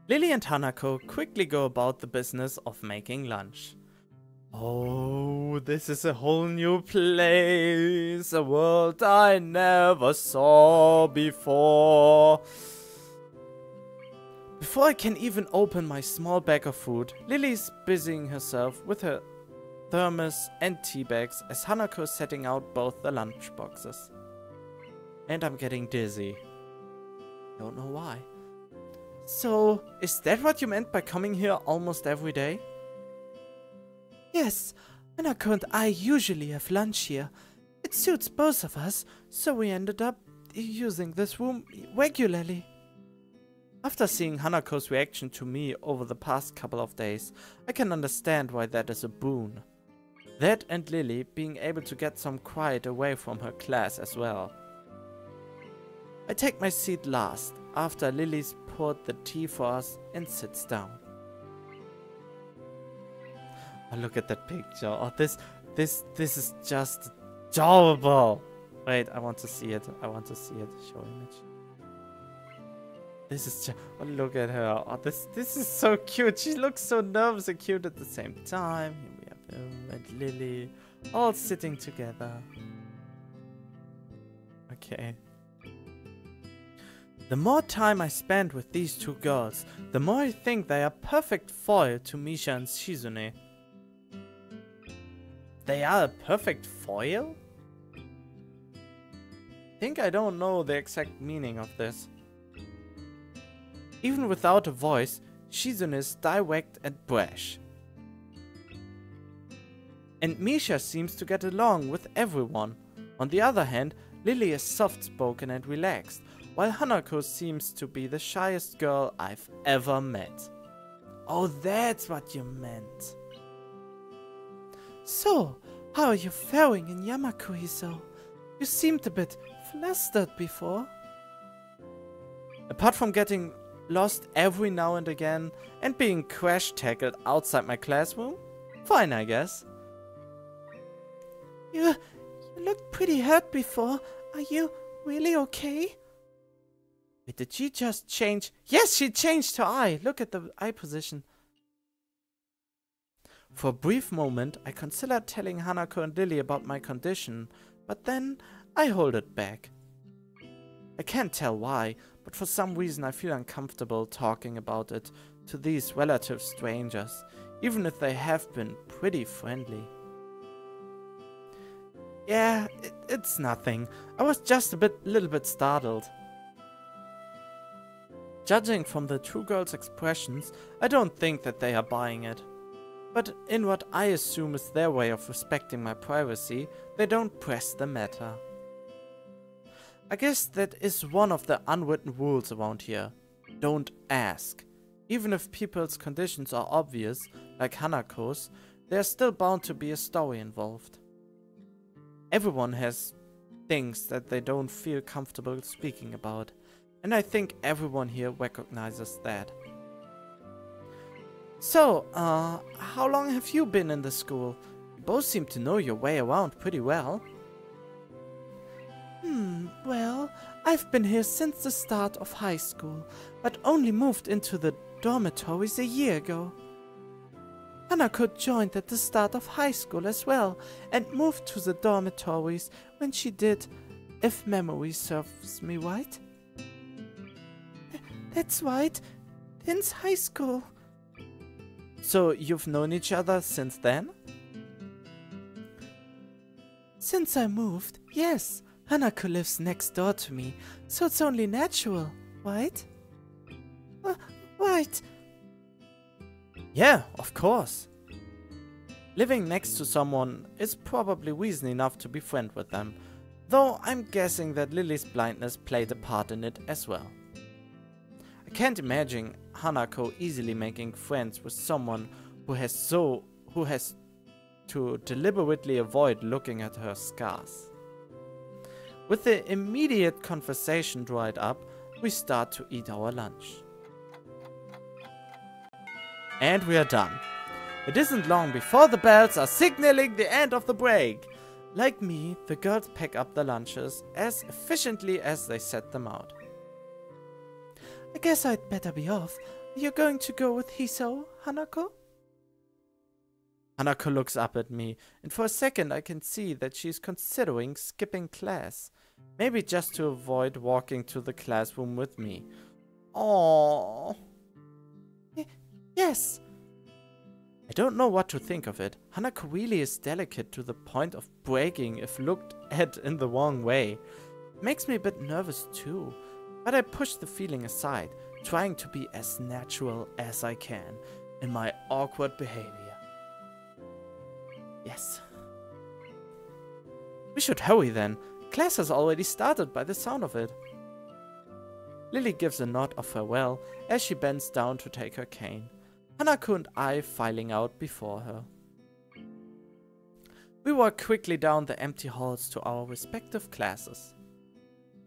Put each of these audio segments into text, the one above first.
Lily and Hanako quickly go about the business of making lunch. Oh, this is a whole new place, a world I never saw before. Before I can even open my small bag of food, Lily's busying herself with her thermos and tea bags as Hanako is setting out both the lunch boxes. And I'm getting dizzy. Don't know why. So, is that what you meant by coming here almost every day? Yes, Hanako and I usually have lunch here. It suits both of us, so we ended up using this room regularly. After seeing Hanako's reaction to me over the past couple of days, I can understand why that is a boon. That and Lily being able to get some quiet away from her class as well. I take my seat last, after Lily's poured the tea for us and sits down. Oh, look at that picture. Oh, this is just adorable. Wait, I want to see it. I want to see it. Show image. This is just, oh, look at her. Oh, this is so cute. She looks so nervous and cute at the same time. Here we have him and Lily all sitting together. Okay. The more time I spend with these two girls, the more I think they are perfect foil to Misha and Shizune. They are a perfect foil? Think I don't know the exact meaning of this. Even without a voice, Shizune is direct and brash. And Misha seems to get along with everyone. On the other hand, Lily is soft-spoken and relaxed, while Hanako seems to be the shyest girl I've ever met. Oh, that's what you meant. So, how are you faring in Yamakuhiso? You seemed a bit flustered before. Apart from getting lost every now and again and being crash-tackled outside my classroom, fine, I guess. You looked pretty hurt before. Are you really okay? Wait, did she just change? Yes, she changed her eye. Look at the eye position. For a brief moment, I considered telling Hanako and Lily about my condition, but then I hold it back. I can't tell why, but for some reason I feel uncomfortable talking about it to these relative strangers, even if they have been pretty friendly. Yeah, it's nothing. I was just a little bit startled. Judging from the two girls' expressions, I don't think that they are buying it. But in what I assume is their way of respecting my privacy, they don't press the matter. I guess that is one of the unwritten rules around here. Don't ask. Even if people's conditions are obvious, like Hanako's, there's still bound to be a story involved. Everyone has things that they don't feel comfortable speaking about, and I think everyone here recognizes that. So, how long have you been in the school? You both seem to know your way around pretty well. Well, I've been here since the start of high school, but only moved into the dormitories a year ago. Hanako joined at the start of high school as well, and moved to the dormitories when she did, if memory serves me right. That's right, since high school. So you've known each other since then? Since I moved, yes. Hanako lives next door to me, so it's only natural, right? Right. Yeah, of course. Living next to someone is probably reason enough to be friends with them, though I'm guessing that Lily's blindness played a part in it as well. I can't imagine Hanako easily making friends with someone who has to deliberately avoid looking at her scars. With the immediate conversation dried up, we start to eat our lunch. And we are done. It isn't long before the bells are signaling the end of the break. Like me, the girls pack up the lunches as efficiently as they set them out. I guess I'd better be off. You're going to go with Hiso, Hanako? Hanako looks up at me, and for a second I can see that she's considering skipping class. Maybe just to avoid walking to the classroom with me. Aww. Yes. I don't know what to think of it. Hanako really is delicate to the point of breaking if looked at in the wrong way. It makes me a bit nervous too, but I push the feeling aside, trying to be as natural as I can in my awkward behavior. Yes. We should hurry then. Class has already started by the sound of it. Lily gives a nod of farewell as she bends down to take her cane. Hanako and I filing out before her. We walk quickly down the empty halls to our respective classes.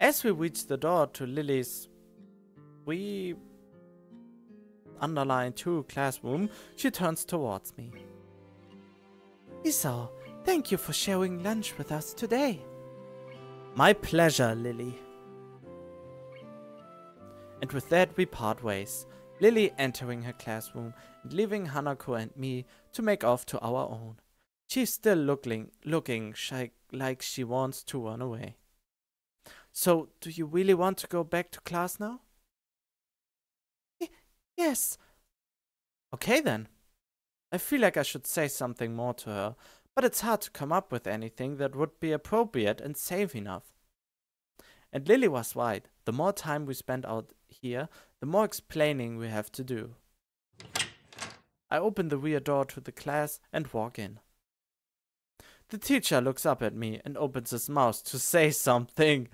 As we reach the door to Lily's _2 classroom, she turns towards me. Hiso, thank you for sharing lunch with us today. My pleasure, Lily. And with that we part ways, Lily entering her classroom and leaving Hanako and me to make off to our own. She's still looking shy, like she wants to run away. So, do you really want to go back to class now? Yes. Okay then. I feel like I should say something more to her, but it's hard to come up with anything that would be appropriate and safe enough. And Lily was right. The more time we spend out here, the more explaining we have to do. I open the rear door to the class and walk in. The teacher looks up at me and opens his mouth to say something.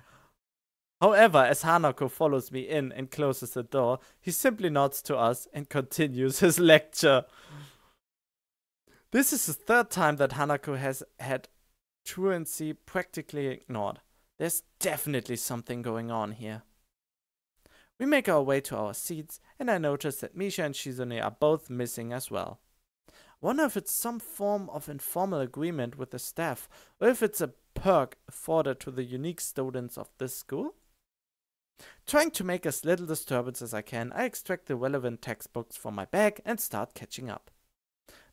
However, as Hanako follows me in and closes the door, he simply nods to us and continues his lecture. This is the third time that Hanako has had truancy practically ignored. There's definitely something going on here. We make our way to our seats, and I notice that Misha and Shizune are both missing as well. Wonder if it's some form of informal agreement with the staff, or if it's a perk afforded to the unique students of this school? Trying to make as little disturbance as I can, I extract the relevant textbooks from my bag and start catching up.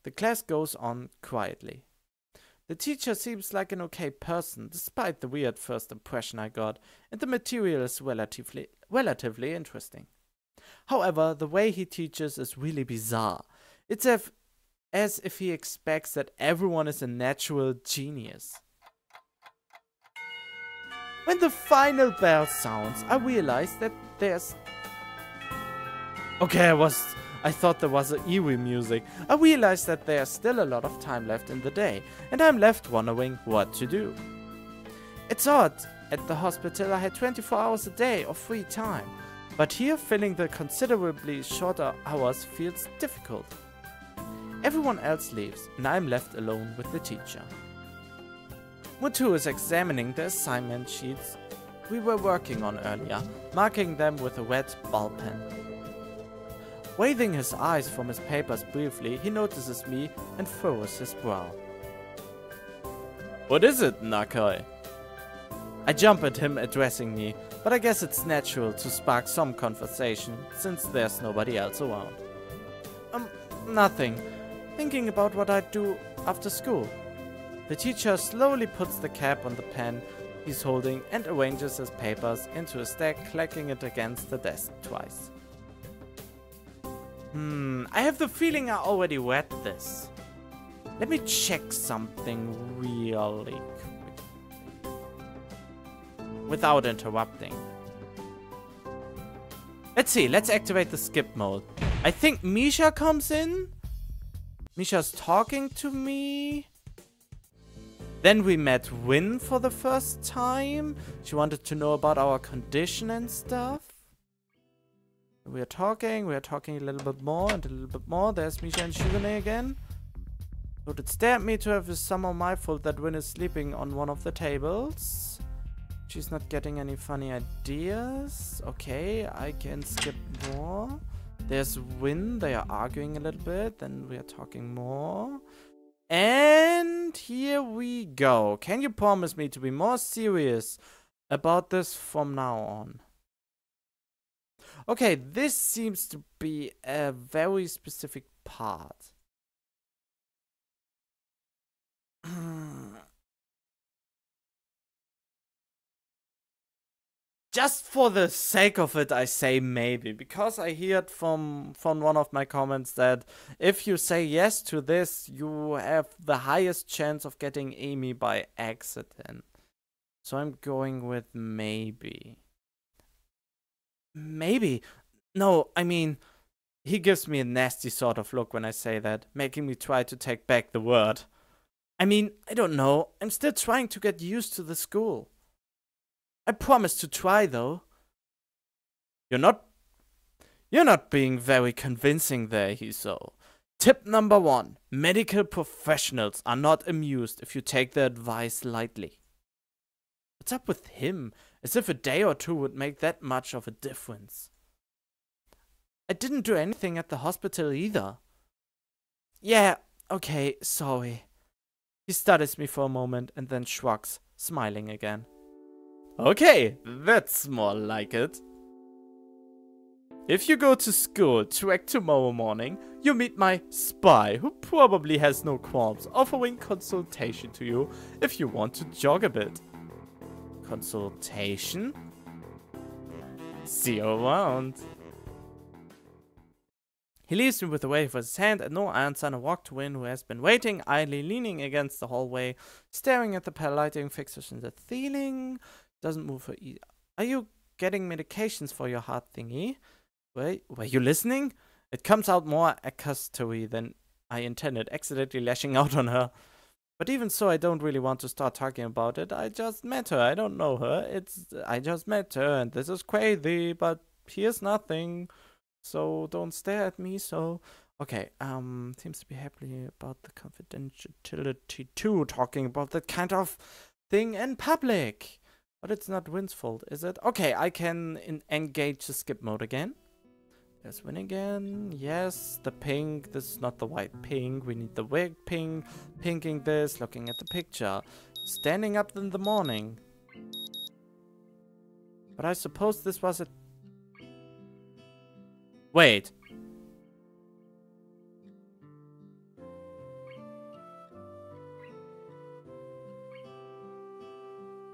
The class goes on quietly. The teacher seems like an okay person, despite the weird first impression I got, and the material is relatively interesting. However, the way he teaches is really bizarre. It's as if he expects that everyone is a natural genius. When the final bell sounds, I realize that there's... Okay, I thought there was eerie music. I realized that there's still a lot of time left in the day, and I'm left wondering what to do. It's odd, at the hospital I had 24 hours a day of free time, but here filling the considerably shorter hours feels difficult. Everyone else leaves, and I'm left alone with the teacher. Mutu is examining the assignment sheets we were working on earlier, marking them with a red ball pen. Waving his eyes from his papers briefly, he notices me and furrows his brow. What is it, Nakai? I jump at him addressing me, but I guess it's natural to spark some conversation since there's nobody else around. Nothing. Thinking about what I'd do after school. The teacher slowly puts the cap on the pen he's holding and arranges his papers into a stack, clacking it against the desk twice. I have the feeling I already read this. Let me check something really quick. Without interrupting. Let's see, let's activate the skip mode. I think Misha comes in. Misha's talking to me. Then we met Win for the first time. She wanted to know about our condition and stuff. We are talking a little bit more and a little bit more. There's Misha and Shizune again. Would it stare at me to have is somehow my fault that Win is sleeping on one of the tables? She's not getting any funny ideas. Okay, I can skip more. There's Win, they are arguing a little bit, then we are talking more. And here we go. Can you promise me to be more serious about this from now on? Okay, this seems to be a very specific part. Just for the sake of it, I say maybe, because I heard from one of my comments that if you say yes to this, you have the highest chance of getting Amy by accident. So I'm going with maybe. Maybe. No, I mean, he gives me a nasty sort of look when I say that, making me try to take back the word. I mean, I don't know. I'm still trying to get used to the school. I promise to try, though. You're not being very convincing there, Hiso. Tip number 1. Medical professionals are not amused if you take their advice lightly. What's up with him? As if a day or two would make that much of a difference. I didn't do anything at the hospital either. Yeah, okay, sorry. He studies me for a moment and then shrugs, smiling again. Okay, that's more like it. If you go to school track tomorrow morning, you meet my spy, who probably has no qualms offering consultation to you if you want to jog a bit. Consultation? See you around. He leaves me with a wave of his hand and no answer, and I walk to Win, who has been waiting, idly leaning against the hallway, staring at the lighting fixtures in the ceiling. Doesn't move her either. Are you getting medications for your heart thingy? Were you listening? It comes out more accusatory than I intended, accidentally lashing out on her. But even so, I don't really want to start talking about it. I just met her. I don't know her. I just met her, and this is crazy, but here's nothing. So don't stare at me, so... Okay, seems to be happy about the confidentiality too, talking about that kind of thing in public. But it's not Win's fault, is it? Okay, I can engage the skip mode again. There's Win again. Yes, the pink. This is not the white pink. We need the wig pink. Pinking this, looking at the picture. Standing up in the morning. But I suppose this was a... Wait.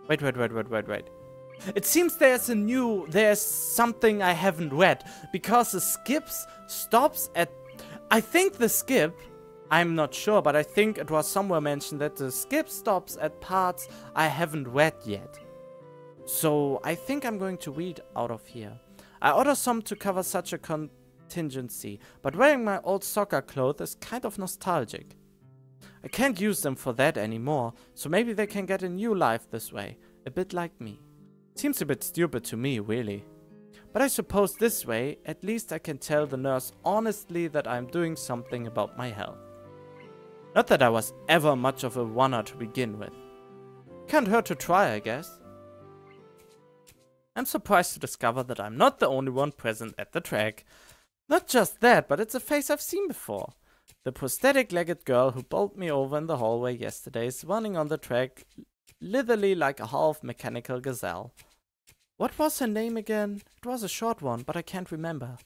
Wait. It seems there's something I haven't read, because the skips stops at, I think the skip, I'm not sure, but I think it was somewhere mentioned that the skip stops at parts I haven't read yet. So I think I'm going to read out of here. I order some to cover such a contingency, but wearing my old soccer clothes is kind of nostalgic. I can't use them for that anymore, so maybe they can get a new life this way, a bit like me. Seems a bit stupid to me, really. But I suppose this way, at least I can tell the nurse honestly that I'm doing something about my health. Not that I was ever much of a runner to begin with. Can't hurt to try, I guess. I'm surprised to discover that I'm not the only one present at the track. Not just that, but it's a face I've seen before. The prosthetic-legged girl who bowled me over in the hallway yesterday is running on the track, literally like a half-mechanical gazelle. What was her name again? It was a short one, but I can't remember.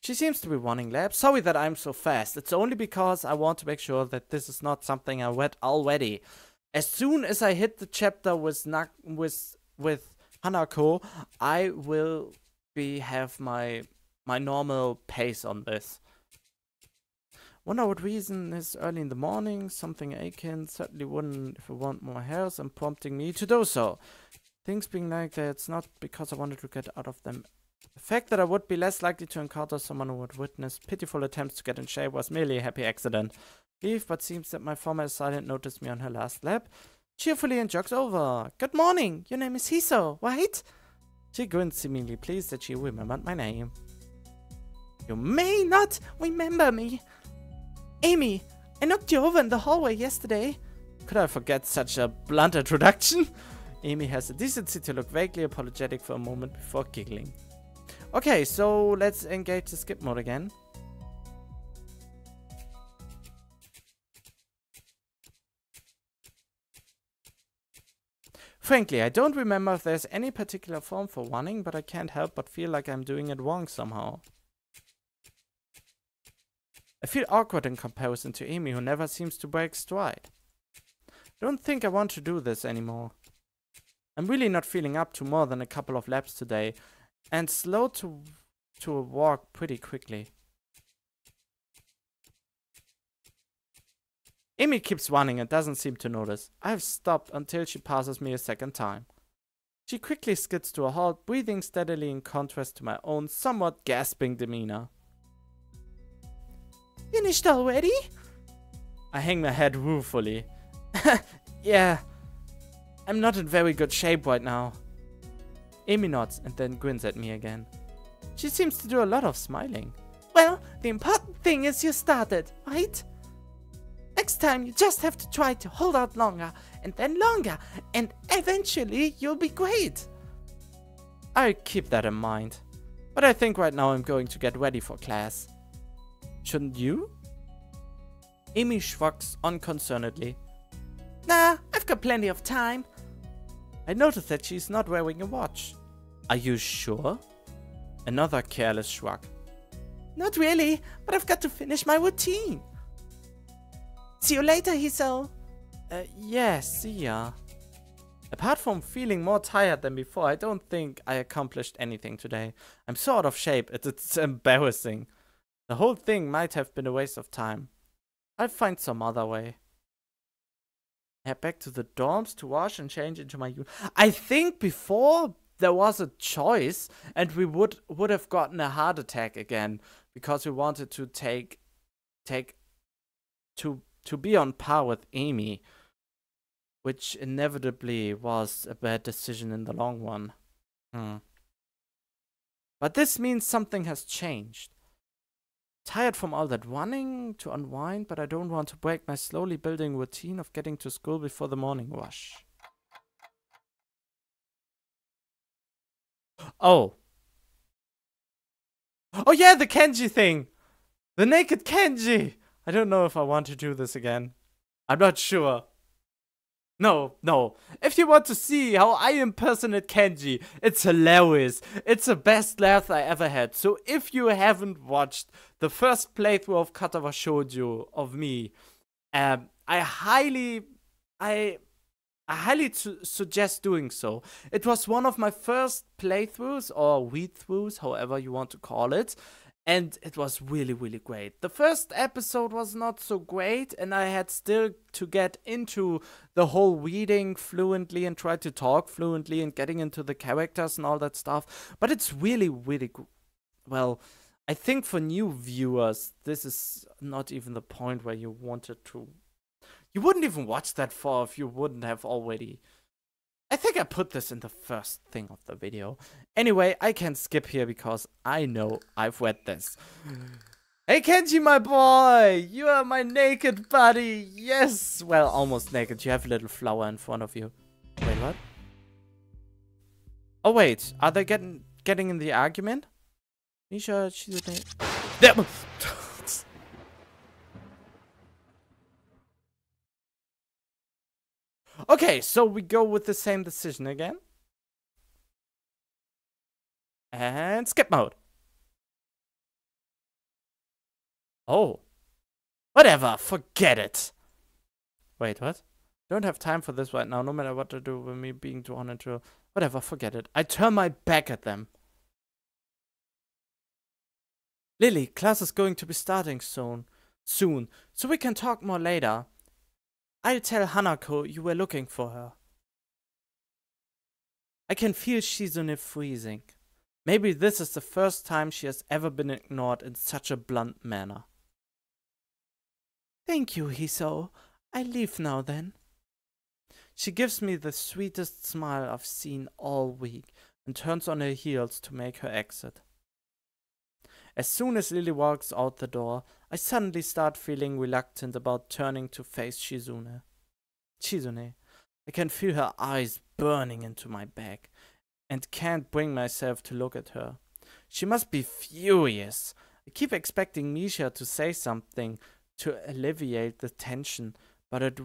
She seems to be running laps. Sorry that I'm so fast. It's only because I want to make sure that this is not something I read already. As soon as I hit the chapter with Hanako, I will have my normal pace on this. Wonder what reason is early in the morning. Something aching. Certainly wouldn't if I want more hairs and prompting me to do so. Things being like that, it's not because I wanted to get out of them. The fact that I would be less likely to encounter someone who would witness pitiful attempts to get in shape was merely a happy accident. Leave, but seems that my former assailant noticed me on her last lap. Cheerfully and jogs over. Good morning, your name is Hiso, right? She grins, seemingly pleased that she remembered my name. You may not remember me. Amy, I knocked you over in the hallway yesterday. Could I forget such a blunt introduction? Amy has the decency to look vaguely apologetic for a moment before giggling. Okay, so let's engage the skip mode again. Frankly, I don't remember if there's any particular form for running, but I can't help but feel like I'm doing it wrong somehow. I feel awkward in comparison to Amy, who never seems to break stride. I don't think I want to do this anymore. I'm really not feeling up to more than a couple of laps today, and slow to a walk pretty quickly. Amy keeps running and doesn't seem to notice. I've stopped until she passes me a second time. She quickly skids to a halt, breathing steadily in contrast to my own somewhat gasping demeanor. Finished already? I hang my head ruefully. Yeah, I'm not in very good shape right now. Amy nods and then grins at me again. She seems to do a lot of smiling. Well, the important thing is you started, right? Next time you just have to try to hold out longer, and eventually you'll be great. I'll keep that in mind. But I think right now I'm going to get ready for class. Shouldn't you? Amy shrugs unconcernedly. Nah, I've got plenty of time. I notice that she's not wearing a watch. Are you sure? Another careless shrug. Not really, but I've got to finish my routine. See you later, Hiso. Yeah, see ya. Apart from feeling more tired than before, I don't think I accomplished anything today. I'm so out of shape, it's embarrassing. The whole thing might have been a waste of time. I'll find some other way. Head back to the dorms to wash and change into my uniform. I think before there was a choice and we would have gotten a heart attack again because we wanted to to be on par with Amy, which inevitably was a bad decision in the long run. But this means something has changed. Tired from all that running to unwind, but I don't want to break my slowly building routine of getting to school before the morning rush. Oh. Oh yeah, the Kenji thing! The naked Kenji! I don't know if I want to do this again. I'm not sure. No. If you want to see how I impersonate Kenji, it's hilarious. It's the best laugh I ever had. So if you haven't watched the first playthrough of Katawa Shoujo of me, I highly suggest doing so. It was one of my first playthroughs or read-throughs, however you want to call it. And it was really, really great. The first episode was not so great, and I had still to get into the whole reading fluently and try to talk fluently and getting into the characters and all that stuff. But it's really, really well, I think for new viewers, this is not even the point where you wanted to. You wouldn't even watch that far if you wouldn't have already. I think I put this in the first thing of the video. Anyway, I can skip here because I know I've read this. Hey Kenji, my boy! You are my naked buddy! Yes! Well, almost naked. You have a little flower in front of you. Wait, what? Oh wait, are they getting in the argument? Misha, she's a naked. Okay, so we go with the same decision again. And skip mode. Oh. Whatever, forget it. Wait, what? Don't have time for this right now, no matter what to do with me being drawn into. Whatever, forget it. I turn my back at them. Lily, class is going to be starting soon, so we can talk more later. I'll tell Hanako you were looking for her. I can feel Shizune freezing. Maybe this is the first time she has ever been ignored in such a blunt manner. Thank you, Hiso. I leave now then. She gives me the sweetest smile I've seen all week and turns on her heels to make her exit. As soon as Lily walks out the door, I suddenly start feeling reluctant about turning to face Shizune. I can feel her eyes burning into my back and can't bring myself to look at her. She must be furious. I keep expecting Misha to say something to alleviate the tension, but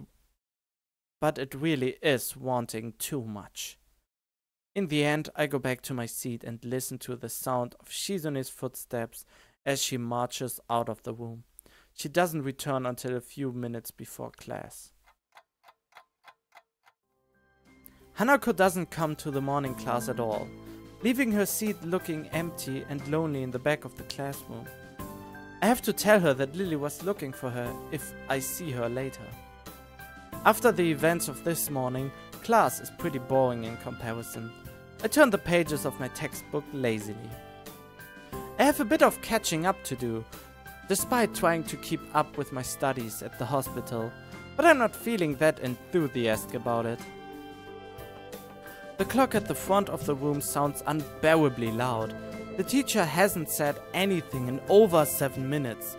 but it really is wanting too much. In the end, I go back to my seat and listen to the sound of Shizune's footsteps as she marches out of the room. She doesn't return until a few minutes before class. Hanako doesn't come to the morning class at all, leaving her seat looking empty and lonely in the back of the classroom. I have to tell her that Lily was looking for her if I see her later. After the events of this morning, class is pretty boring in comparison. I turn the pages of my textbook lazily. I have a bit of catching up to do, despite trying to keep up with my studies at the hospital, but I'm not feeling that enthusiastic about it. The clock at the front of the room sounds unbearably loud. The teacher hasn't said anything in over 7 minutes,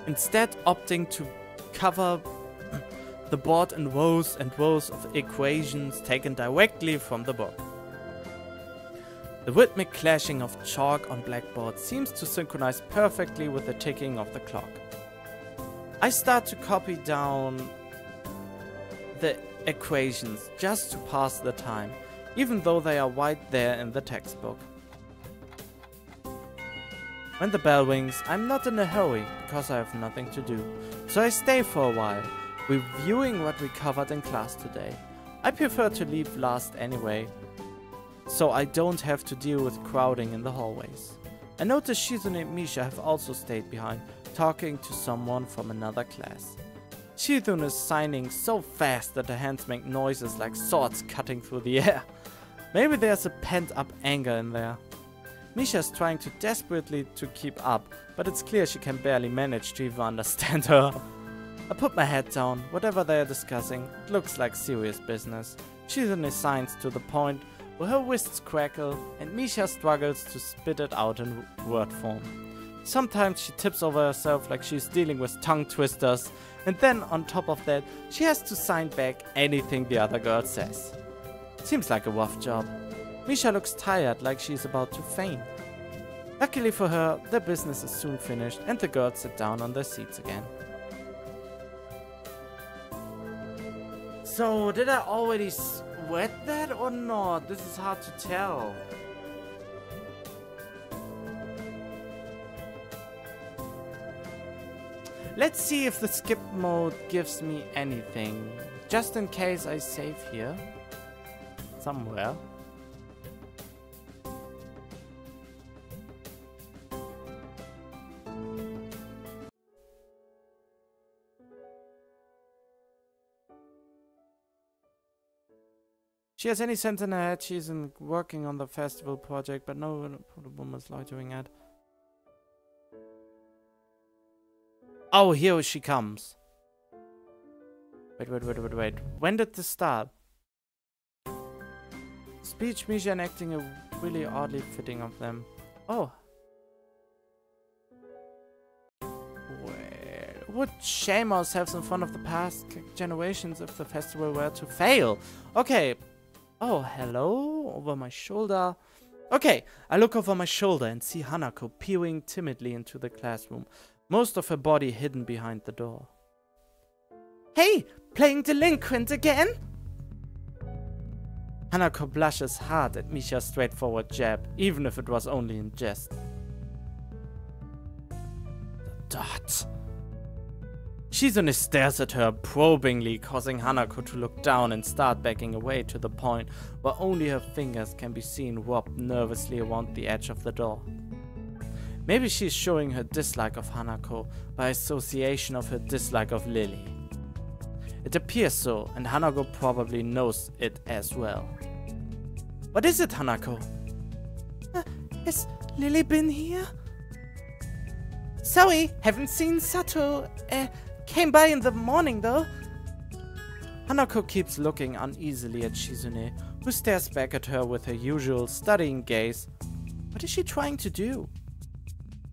instead opting to cover the board in rows and rows of equations taken directly from the book. The rhythmic clashing of chalk on blackboard seems to synchronize perfectly with the ticking of the clock. I start to copy down the equations just to pass the time, even though they are right there in the textbook. When the bell rings, I'm not in a hurry because I have nothing to do, so I stay for a while, reviewing what we covered in class today. I prefer to leave last anyway, so I don't have to deal with crowding in the hallways. I notice Shizune and Misha have also stayed behind, talking to someone from another class. Shizune is signing so fast that her hands make noises like swords cutting through the air. Maybe there's a pent-up anger in there. Misha is trying to desperately to keep up, but it's clear she can barely manage to even understand her. I put my head down. Whatever they are discussing, it looks like serious business. Shizune signs to the point where her wrists crackle and Misha struggles to spit it out in word form. Sometimes she tips over herself like she's dealing with tongue twisters, and then on top of that, she has to sign back anything the other girl says. Seems like a rough job. Misha looks tired, like she's about to faint. Luckily for her, their business is soon finished and the girls sit down on their seats again. So, did I already sweat that or not? This is hard to tell. Let's see if the skip mode gives me anything. Just in case I save here. Somewhere. She has any sense in her head. She's working on the festival project, but no woman is loitering at. Oh, here she comes. Wait. When did this start? Speech, Misha, and acting are really oddly fitting of them. Oh. Well, would shame ourselves in front of the past generations if the festival were to fail. Okay. Oh, hello? Over my shoulder. Okay, I look over my shoulder and see Hanako peering timidly into the classroom, most of her body hidden behind the door. Hey, playing delinquent again? Hanako blushes hard at Misha's straightforward jab, even if it was only in jest. The dot. Shizune stares at her probingly, causing Hanako to look down and start backing away to the point where only her fingers can be seen wrapped nervously around the edge of the door. Maybe she's showing her dislike of Hanako by association of her dislike of Lily. It appears so, and Hanako probably knows it as well. What is it, Hanako? Has Lily been here? Sorry, haven't seen Sato. Came by in the morning though. Hanako keeps looking uneasily at Shizune, who stares back at her with her usual studying gaze. What is she trying to do?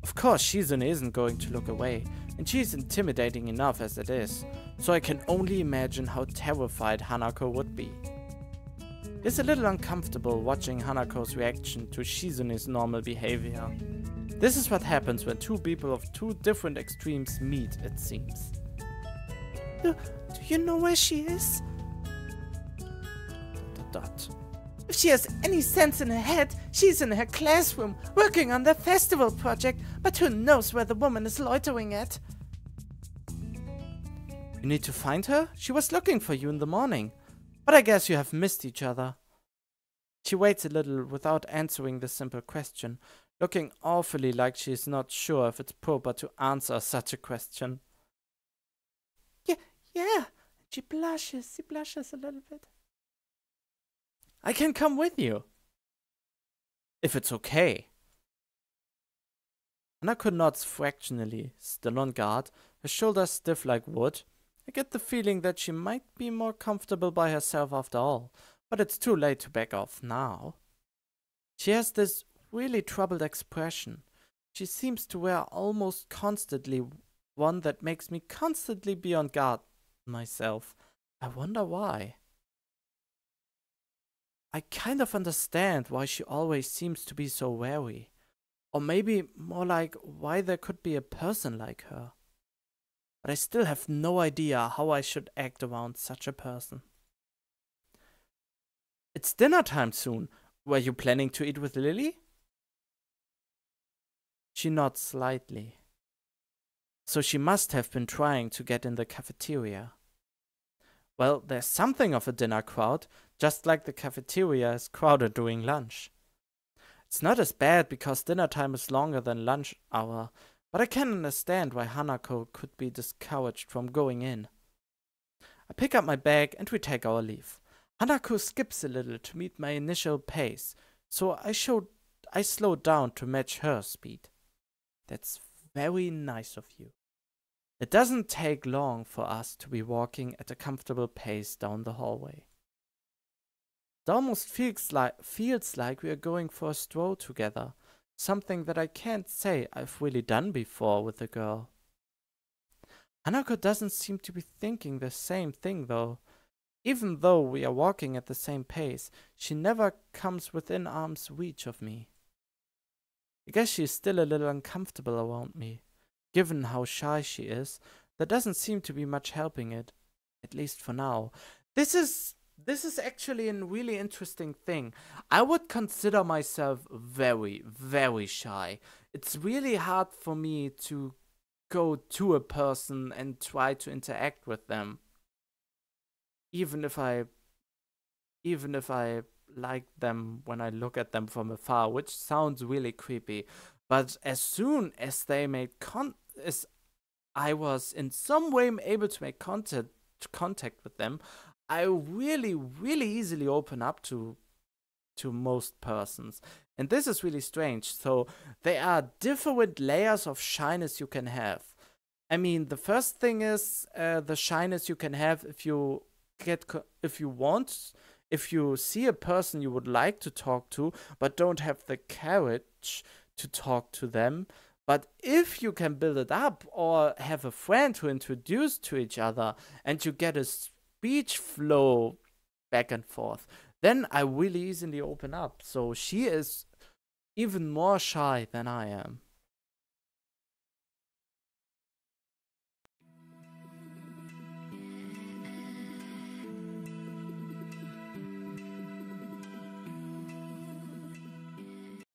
Of course, Shizune isn't going to look away, and she's intimidating enough as it is, so I can only imagine how terrified Hanako would be. It's a little uncomfortable watching Hanako's reaction to Shizune's normal behavior. This is what happens when two people of two different extremes meet, it seems. Do you know where she is? ... If she has any sense in her head, she's in her classroom, working on the festival project, but who knows where the woman is loitering at? You need to find her? She was looking for you in the morning. But I guess you have missed each other. She waits a little without answering the simple question, looking awfully like she is not sure if it's proper to answer such a question. Yeah. She blushes a little bit. I can come with you. If it's okay. Hanako nods fractionally, still on guard, her shoulders stiff like wood. I get the feeling that she might be more comfortable by herself after all, but it's too late to back off now. She has this really troubled expression. She seems to wear almost constantly one that makes me constantly be on guard myself. I wonder why. I kind of understand why she always seems to be so wary. Or maybe more like why there could be a person like her. But I still have no idea how I should act around such a person. It's dinner time soon. Were you planning to eat with Lily? She nods slightly. So she must have been trying to get in the cafeteria. Well, there's something of a dinner crowd, just like the cafeteria is crowded during lunch. It's not as bad because dinner time is longer than lunch hour, but I can understand why Hanako could be discouraged from going in. I pick up my bag and we take our leave. Hanako skips a little to meet my initial pace, so I slow down to match her speed. That's very nice of you. It doesn't take long for us to be walking at a comfortable pace down the hallway. It almost feels like we are going for a stroll together, something that I can't say I've really done before with a girl. Hanako doesn't seem to be thinking the same thing though. Even though we are walking at the same pace, she never comes within arm's reach of me. I guess she's still a little uncomfortable around me. Given how shy she is, there doesn't seem to be much helping it, at least for now. This is actually a really interesting thing. I would consider myself very, very shy. It's really hard for me to go to a person and try to interact with them. Even if I like them when I look at them from afar, which sounds really creepy. But as soon as they made as I was in some way able to make contact with them, I really, really easily open up to most persons. And this is really strange. So there are different layers of shyness you can have. I mean, the first thing is the shyness you can have if you see a person you would like to talk to, but don't have the courage to talk to them. But if you can build it up or have a friend who introduce to each other and you get a speech flow back and forth, then I really easily open up. So she is even more shy than I am.